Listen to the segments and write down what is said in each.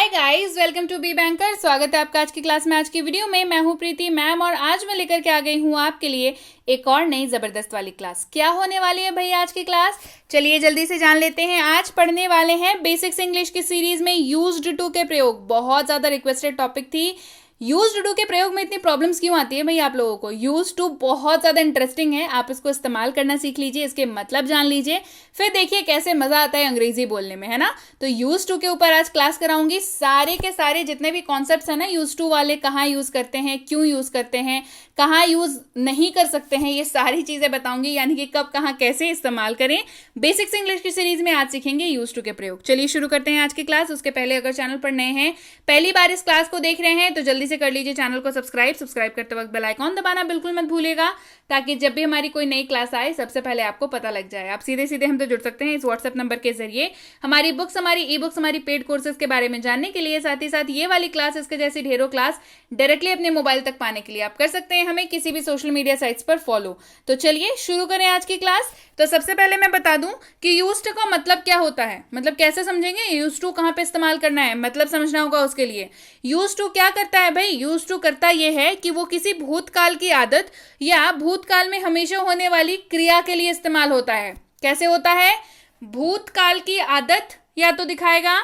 Hi guys, welcome to B Banker. स्वागत है आपका आज की क्लास में। आज की वीडियो में मैं हूं प्रीति मैम और आज मैं लेकर के आ गई हूं आपके लिए एक और नई जबरदस्त वाली क्लास। क्या होने वाली है भैया आज की क्लास? चलिए जल्दी से जान लेते हैं। आज पढ़ने वाले हैं बेसिक्स इंग्लिश की सीरीज में यूज्ड टू के प्रयोग। बहुत ज्यादा रिक्वेस्टेड टॉपिक थी। यूज्ड टू के प्रयोग में इतनी प्रॉब्लम्स क्यों आती है भैया आप लोगों को? यूज्ड टू बहुत ज्यादा इंटरेस्टिंग है, आप इसको इस्तेमाल करना सीख लीजिए, इसके मतलब जान लीजिए, फिर देखिए कैसे मजा आता है अंग्रेजी बोलने में, है ना। तो यूज्ड टू के ऊपर आज क्लास कराऊंगी। सारे के सारे जितने भी कॉन्सेप्ट्स हैं ना यूज्ड टू वाले, कहाँ यूज करते हैं, क्यों यूज करते हैं, कहाँ यूज नहीं कर सकते हैं, ये सारी चीजें बताऊंगी, यानी कि कब कहाँ कैसे इस्तेमाल करें। बेसिक्स इंग्लिश की सीरीज में आज सीखेंगे यूज्ड टू के प्रयोग। चलिए शुरू करते हैं आज की क्लास। उसके पहले अगर चैनल पर नए हैं, पहली बार इस क्लास को देख रहे हैं तो जल्दी से कर लीजिए चैनल को सब्सक्राइब करते वक्त बेल आइकॉन दबाना बिल्कुल मत भूलिएगा, ताकि जब भी हमारी कोई नई क्लास आए सबसे पहले आपको पता लग जाए। आप सीधे सीधे हमसे जुड़ सकते हैं इस व्हाट्सएप नंबर के जरिए हमारी बुक्स, हमारी ई बुक्स, हमारी पेड कोर्सेज के बारे में जानने के लिए। साथ ही साथ ये वाली क्लास, इसके जैसी ढेरों क्लास डायरेक्टली अपने मोबाइल तक पाने के लिए आप कर सकते हैं हमें किसी भी सोशल मीडिया साइट्स पर फॉलो। तो चलिए शुरू करें आज की क्लास। तो सबसे पहले मैं बता दूं कि यूज्ड का मतलब क्या होता है, मतलब कैसे समझेंगे यूज्ड टू कहां पे इस्तेमाल करना है, मतलब समझना होगा उसके लिए। यूज्ड टू क्या करता है भाई? यूज्ड टू करता यह है कि वो किसी भूतकाल की आदत या भूतकाल में हमेशा होने वाली क्रिया के लिए इस्तेमाल होता है। कैसे होता है? भूतकाल की आदत या तो दिखाएगा,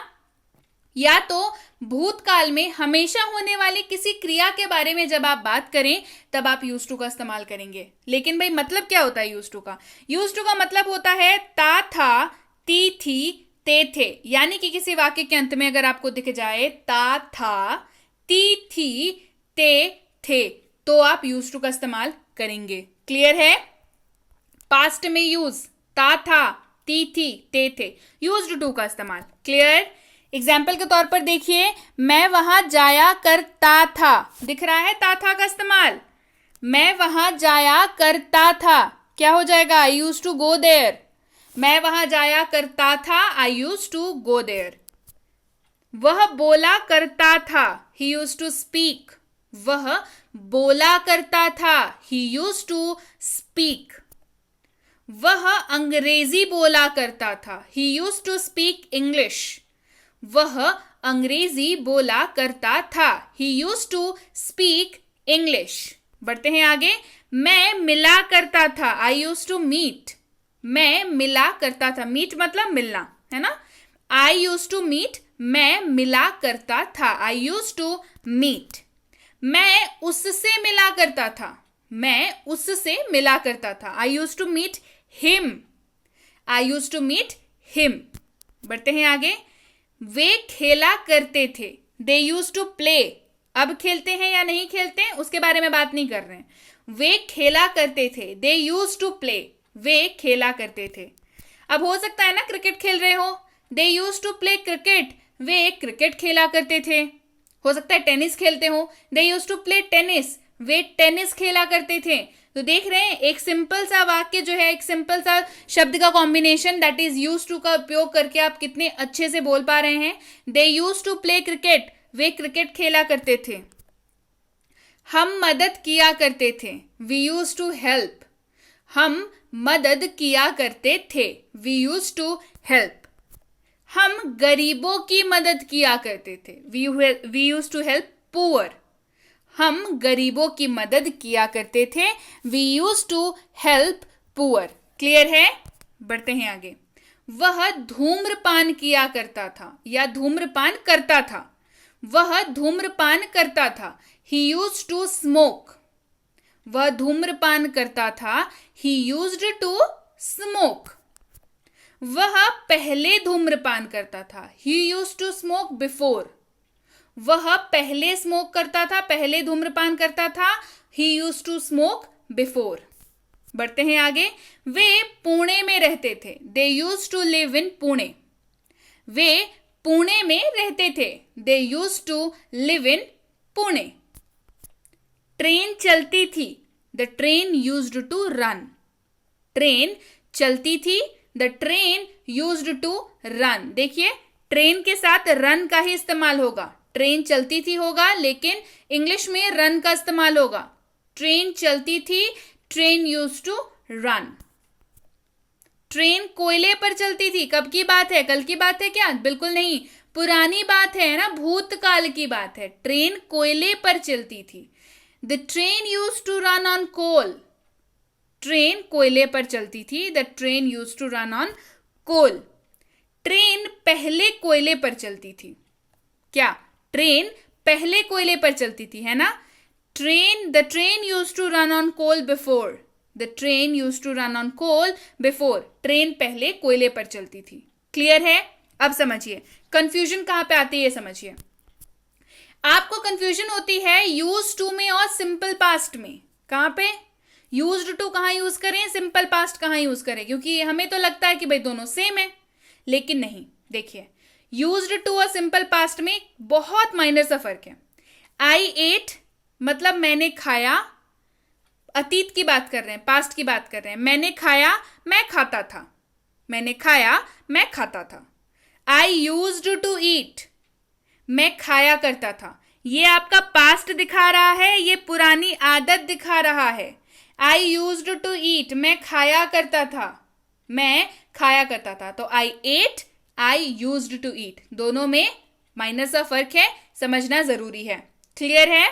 या तो भूतकाल में हमेशा होने वाली किसी क्रिया के बारे में जब आप बात करें तब आप यूज्ड टू का इस्तेमाल करेंगे। लेकिन भाई मतलब क्या होता है यूज्ड टू का? यूज्ड टू का मतलब होता है ता, था, ती, थी, ते, थे। यानी कि किसी वाक्य के अंत में अगर आपको दिख जाए ता, था, ती, थी, ते, थे, तो आप यूज्ड टू का इस्तेमाल करेंगे। क्लियर है? पास्ट में यूज ता, था, ती, थी, ते, थे, यूज्ड टू का इस्तेमाल। क्लियर? एग्जाम्पल के तौर पर देखिए, मैं वहां जाया करता था। दिख रहा है ता, था का इस्तेमाल। मैं वहां जाया करता था, क्या हो जाएगा? आई यूज टू गो देयर। मैं वहां जाया करता था, I use to go there. वह बोला करता था, ही यूज टू स्पीक। वह बोला करता था, ही यूज टू स्पीक। वह अंग्रेजी बोला करता था, he use to speak English. वह अंग्रेजी बोला करता था, he use to speak English. बढ़ते हैं आगे। मैं मिला करता था, आई यूज टू मीट। मैं मिला करता था, मीट मतलब मिलना, है ना। आई यूज टू मीट, मैं मिला करता था, आई यूज टू मीट। मैं उससे मिला करता था, मैं उससे मिला करता था, I use to meet him. I use to meet him. बढ़ते हैं आगे। वे खेला करते थे, दे यूज टू प्ले। अब खेलते हैं या नहीं खेलते हैं उसके बारे में बात नहीं कर रहे हैं। वे खेला करते थे, दे यूज टू प्ले। वे खेला करते थे। अब हो सकता है ना क्रिकेट खेल रहे हो, they use to play cricket, वे क्रिकेट खेला करते थे। हो सकता है टेनिस खेलते हो, they use to play tennis, वे टेनिस खेला करते थे। तो देख रहे हैं एक सिंपल सा वाक्य जो है, एक सिंपल सा शब्द का combination, that is use to का उपयोग करके आप कितने अच्छे से बोल पा रहे हैं। They use to play cricket, वे क्रिकेट खेला करते थे। हम मदद किया करते थे, वी यूज टू हेल्प। हम मदद किया करते थे, वी यूज टू हेल्प। हम गरीबों की मदद किया करते थे, we use to help poor. हम गरीबों की मदद किया करते थे, we use to help poor. Clear है? बढ़ते हैं आगे। वह धूम्रपान किया करता था या धूम्रपान करता था। वह धूम्रपान करता था, ही यूज टू स्मोक। वह धूम्रपान करता था, ही यूज्ड टू स्मोक। वह पहले धूम्रपान करता था, he use to smoke before. वह पहले स्मोक करता था, पहले धूम्रपान करता था, he use to smoke before. बढ़ते हैं आगे। वे पुणे में रहते थे, they use to live in Pune. वे पुणे में रहते थे, they use to live in Pune. Train चलती थी, the train used to run. Train चलती थी, the train used to run. देखिए ट्रेन के साथ रन का ही इस्तेमाल होगा। ट्रेन चलती थी होगा, लेकिन इंग्लिश में रन का इस्तेमाल होगा। ट्रेन चलती थी, train used to run. Train कोयले पर चलती थी, कब की बात है? कल की बात है क्या? बिल्कुल नहीं, पुरानी बात है ना, भूतकाल की बात है। ट्रेन कोयले पर चलती थी। The train used to run on coal. Train कोयले पर चलती थी। The train used to run on coal. Train पहले कोयले पर चलती थी। क्या? ट्रेन पहले कोयले पर चलती थी, है ना। The train used to run on coal before. The train used to run on coal before. Train पहले कोयले पर चलती थी। क्लियर है? अब समझिए कंफ्यूजन कहां पे आती है, समझिए। आपको कंफ्यूजन होती है यूज्ड टू में और सिंपल पास्ट में। कहां पे? यूज्ड टू कहां यूज करें, सिंपल पास्ट कहां यूज करें, क्योंकि हमें तो लगता है कि भाई दोनों सेम है, लेकिन नहीं। देखिए, यूज्ड टू और सिंपल पास्ट में बहुत माइनर सा फर्क है। आई एट मतलब मैंने खाया, अतीत की बात कर रहे हैं, पास्ट की बात कर रहे हैं। मैंने खाया, मैं खाता था। मैंने खाया, मैं खाता था। आई यूज्ड टू ईट, मैं खाया करता था। ये आपका पास्ट दिखा रहा है, ये पुरानी आदत दिखा रहा है। आई यूज्ड टू ईट, मैं खाया करता था। मैं खाया करता था। तो I ate, I used to eat, दोनों में माइनर सा फर्क है, समझना जरूरी है। क्लियर है?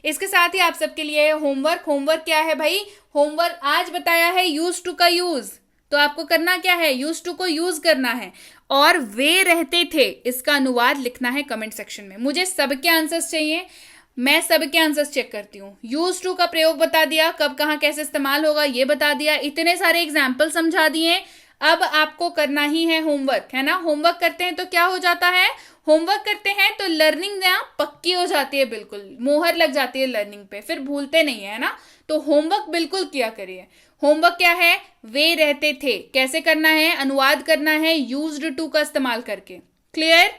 इसके साथ ही आप सबके लिए होमवर्क क्या है भाई? होमवर्क आज बताया है यूज टू का यूज, तो आपको करना क्या है? यूज टू को यूज करना है और वे रहते थे इसका अनुवाद लिखना है कमेंट सेक्शन में। मुझे सबके आंसर्स चाहिए, मैं सबके आंसर्स चेक करती हूँ। यूज टू का प्रयोग बता दिया, कब कहाँ कैसे इस्तेमाल होगा ये बता दिया, इतने सारे एग्जाम्पल समझा दिए। अब आपको करना ही है होमवर्क, है ना। होमवर्क करते हैं तो क्या हो जाता है? होमवर्क करते हैं तो लर्निंग ना पक्की हो जाती है, बिल्कुल मोहर लग जाती है लर्निंग पे, फिर भूलते नहीं है ना। तो होमवर्क बिल्कुल किया करिए। होमवर्क क्या है? वे रहते थे कैसे करना है? अनुवाद करना है यूज्ड टू का इस्तेमाल करके। क्लियर?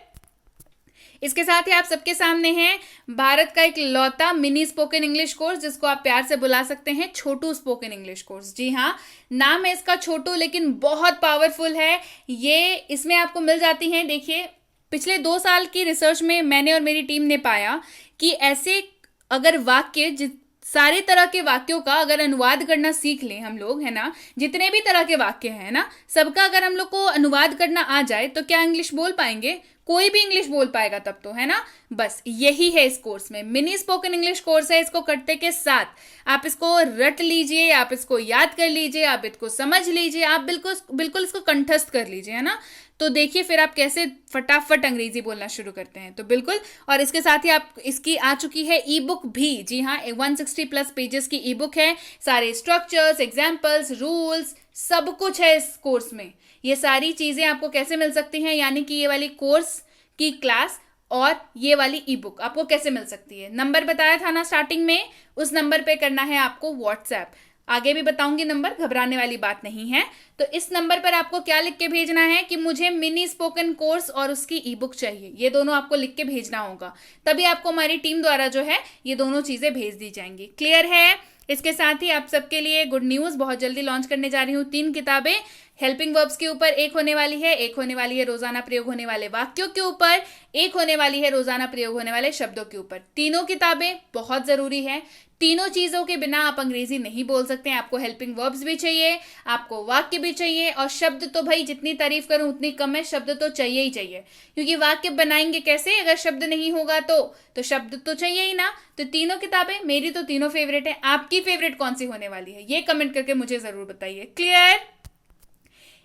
इसके साथ ही आप सबके सामने है भारत का एक लौता मिनी स्पोकन इंग्लिश कोर्स, जिसको आप प्यार से बुला सकते हैं छोटू स्पोकन इंग्लिश कोर्स। जी हाँ, नाम है इसका छोटू, लेकिन बहुत पावरफुल है ये। इसमें आपको मिल जाती हैं, देखिए पिछले 2 साल की रिसर्च में मैंने और मेरी टीम ने पाया कि ऐसे अगर वाक्य, सारे तरह के वाक्यों का अगर अनुवाद करना सीख लें हम लोग, है ना, जितने भी तरह के वाक्य हैं ना, सबका अगर हम लोग को अनुवाद करना आ जाए तो क्या इंग्लिश बोल पाएंगे? कोई भी इंग्लिश बोल पाएगा तब तो, है ना। बस यही है इस कोर्स में, मिनी स्पोकन इंग्लिश कोर्स है। इसको करते के साथ आप इसको रट लीजिए, आप इसको याद कर लीजिए, आप इसको समझ लीजिए, आप बिल्कुल इसको कंठस्थ कर लीजिए, है ना। तो देखिए फिर आप कैसे फटाफट अंग्रेजी बोलना शुरू करते हैं। तो बिल्कुल, और इसके साथ ही आप इसकी आ चुकी है ई बुक भी। जी हाँ, 160+ पेजेस की ई बुक है। सारे स्ट्रक्चर्स, एग्जाम्पल्स, रूल्स, सब कुछ है इस कोर्स में। ये सारी चीजें आपको कैसे मिल सकती हैं, यानी कि ये वाली कोर्स की क्लास और ये वाली ई बुक आपको कैसे मिल सकती है? नंबर बताया था ना स्टार्टिंग में, उस नंबर पे करना है आपको व्हाट्सएप। आगे भी बताऊंगी नंबर, घबराने वाली बात नहीं है। तो इस नंबर पर आपको क्या लिख के भेजना है कि मुझे मिनी स्पोकन कोर्स और उसकी ई बुक चाहिए। ये दोनों आपको लिख के भेजना होगा, तभी आपको हमारी टीम द्वारा जो है ये दोनों चीजें भेज दी जाएंगी। क्लियर है? इसके साथ ही आप सबके लिए गुड न्यूज, बहुत जल्दी लॉन्च करने जा रही हूँ 3 किताबें। हेल्पिंग वर्ब्स के ऊपर एक होने वाली है, एक होने वाली है रोजाना प्रयोग होने वाले वाक्यों के ऊपर, एक होने वाली है रोजाना प्रयोग होने वाले शब्दों के ऊपर। तीनों किताबें बहुत जरूरी है। तीनों चीजों के बिना आप अंग्रेजी नहीं बोल सकते हैं। आपको हेल्पिंग वर्ब्स भी चाहिए, आपको वाक्य भी चाहिए, और शब्द तो भाई जितनी तारीफ करूं उतनी कम है, शब्द तो चाहिए ही चाहिए, क्योंकि वाक्य बनाएंगे कैसे अगर शब्द नहीं होगा तो शब्द तो चाहिए ही ना। तो तीनों किताबें मेरी तो तीनों फेवरेट है। आपकी फेवरेट कौन सी होने वाली है ये कमेंट करके मुझे जरूर बताइए। क्लियर?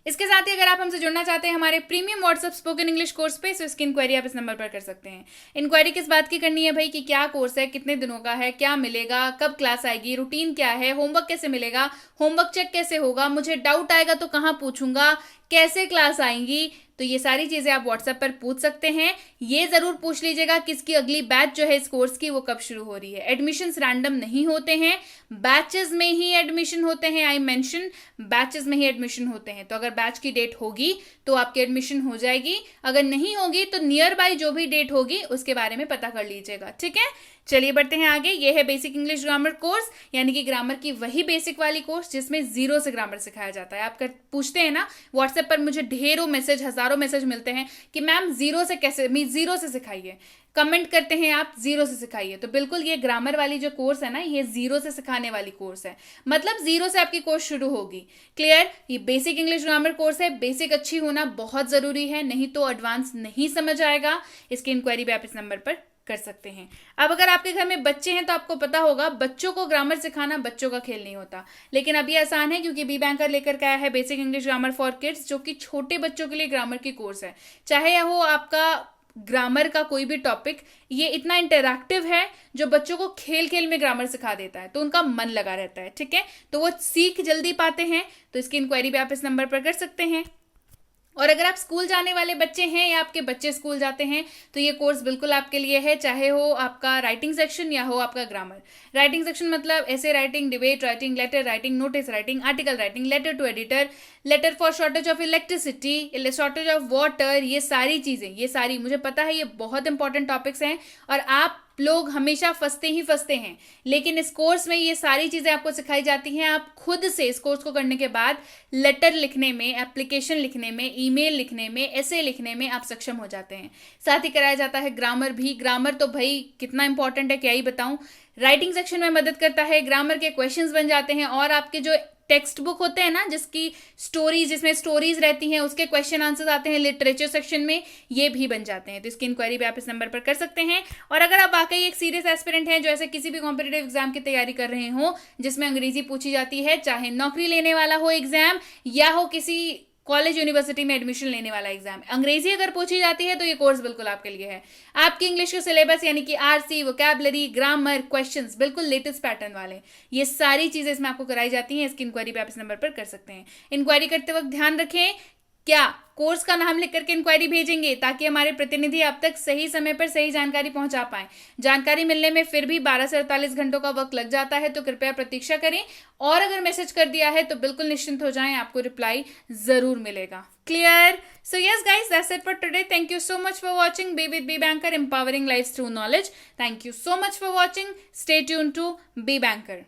इसके साथ ही अगर आप हमसे जुड़ना चाहते हैं हमारे premium WhatsApp spoken English course पे, तो इसकी इंक्वायरी आप इस नंबर पर कर सकते हैं। इंक्वायरी किस बात की करनी है भाई, कि क्या कोर्स है, कितने दिनों का है, क्या मिलेगा, कब क्लास आएगी, रूटीन क्या है, होमवर्क कैसे मिलेगा, होमवर्क चेक कैसे होगा, मुझे डाउट आएगा तो कहाँ पूछूंगा, कैसे क्लास आएंगी, तो ये सारी चीजें आप व्हाट्सएप पर पूछ सकते हैं। ये जरूर पूछ लीजिएगा किसकी अगली बैच जो है इस कोर्स की वो कब शुरू हो रही है। एडमिशंस रैंडम नहीं होते हैं, बैचेस में ही एडमिशन होते हैं। आई मेंशन बैचेस में ही एडमिशन होते हैं। तो अगर बैच की डेट होगी तो आपकी एडमिशन हो जाएगी, अगर नहीं होगी तो नियर बाय जो भी डेट होगी उसके बारे में पता कर लीजिएगा। ठीक है, चलिए बढ़ते हैं आगे। ये है बेसिक इंग्लिश ग्रामर कोर्स, यानी कि ग्रामर की वही बेसिक वाली कोर्स जिसमें जीरो से ग्रामर सिखाया जाता है। आप पूछते हैं ना व्हाट्सएप पर, मुझे ढेरों मैसेज, हजारों मैसेज मिलते हैं कि मैम जीरो से सिखाइए, कमेंट करते हैं आप जीरो से सिखाइए। तो बिल्कुल ये ग्रामर वाली जो कोर्स है ना, ये जीरो से सिखाने वाली कोर्स है, मतलब जीरो से आपकी कोर्स शुरू होगी। क्लियर? ये बेसिक इंग्लिश ग्रामर कोर्स है। बेसिक अच्छी होना बहुत जरूरी है, नहीं तो एडवांस नहीं समझ आएगा। इसकी इंक्वायरी भी आप इस नंबर पर कर सकते हैं। अब अगर आपके घर में बच्चे हैं तो आपको पता होगा बच्चों को ग्रामर सिखाना बच्चों का खेल नहीं होता, लेकिन अब ये आसान है क्योंकि बी बैंकर लेकर के आया है basic English grammar for kids, जो कि छोटे बच्चों के लिए ग्रामर की कोर्स है। चाहे यह हो आपका ग्रामर का कोई भी टॉपिक, ये इतना इंटरैक्टिव है जो बच्चों को खेल खेल में ग्रामर सिखा देता है, तो उनका मन लगा रहता है। ठीक है, तो वो सीख जल्दी पाते हैं। तो इसकी इंक्वायरी भी आप इस नंबर पर कर सकते हैं। और अगर आप स्कूल जाने वाले बच्चे हैं या आपके बच्चे स्कूल जाते हैं तो ये कोर्स बिल्कुल आपके लिए है, चाहे हो आपका राइटिंग सेक्शन या हो आपका ग्रामर। राइटिंग सेक्शन मतलब ऐसे writing, debate writing, letter writing, notice writing, article writing, letter to editor, letter for shortage of electricity, shortage of water, ये सारी चीजें, ये सारी मुझे पता है ये बहुत इंपॉर्टेंट टॉपिक्स हैं और आप लोग हमेशा फंसते हैं, लेकिन इस कोर्स में ये सारी चीजें आपको सिखाई जाती हैं। आप खुद से इस कोर्स को करने के बाद लेटर लिखने में, एप्लीकेशन लिखने में, ईमेल लिखने में, ऐसे लिखने में आप सक्षम हो जाते हैं। साथ ही कराया जाता है ग्रामर भी। ग्रामर तो भाई कितना इंपॉर्टेंट है क्या ही बताऊं। राइटिंग सेक्शन में मदद करता है, ग्रामर के क्वेश्चंस बन जाते हैं और आपके जो टेक्स्ट बुक होते हैं ना, जिसमें स्टोरीज रहती हैं, उसके क्वेश्चन आंसर्स आते हैं लिटरेचर सेक्शन में, ये भी बन जाते हैं। तो इसकी इंक्वायरी भी आप इस नंबर पर कर सकते हैं। और अगर आप वाकई एक सीरियस एस्पिरेंट हैं जो ऐसे किसी भी कॉम्पिटिटिव एग्जाम की तैयारी कर रहे हो जिसमें अंग्रेजी पूछी जाती है, चाहे नौकरी लेने वाला हो एग्जाम या हो किसी कॉलेज यूनिवर्सिटी में एडमिशन लेने वाला एग्जाम, अंग्रेजी अगर पूछी जाती है तो ये कोर्स बिल्कुल आपके लिए है। आपकी इंग्लिश के सिलेबस यानी कि आरसी, वोकैबुलरी, ग्रामर, क्वेश्चंस बिल्कुल लेटेस्ट पैटर्न वाले, ये सारी चीजें इसमें आपको कराई जाती हैं। इसकी इंक्वायरी भी आप इस नंबर पर कर सकते हैं। इंक्वायरी करते वक्त ध्यान रखें, क्या कोर्स का नाम लिख करके इंक्वायरी भेजेंगे ताकि हमारे प्रतिनिधि आप तक सही समय पर सही जानकारी पहुंचा पाए। जानकारी मिलने में फिर भी 12 से 48 घंटों का वक्त लग जाता है, तो कृपया प्रतीक्षा करें। और अगर मैसेज कर दिया है तो बिल्कुल निश्चिंत हो जाएं, आपको रिप्लाई जरूर मिलेगा। Clear? So yes guys, that's it for today. Thank you so much for watching be with B Banker, empowering life through knowledge. Thank you so much for watching. Stay tune to B banker.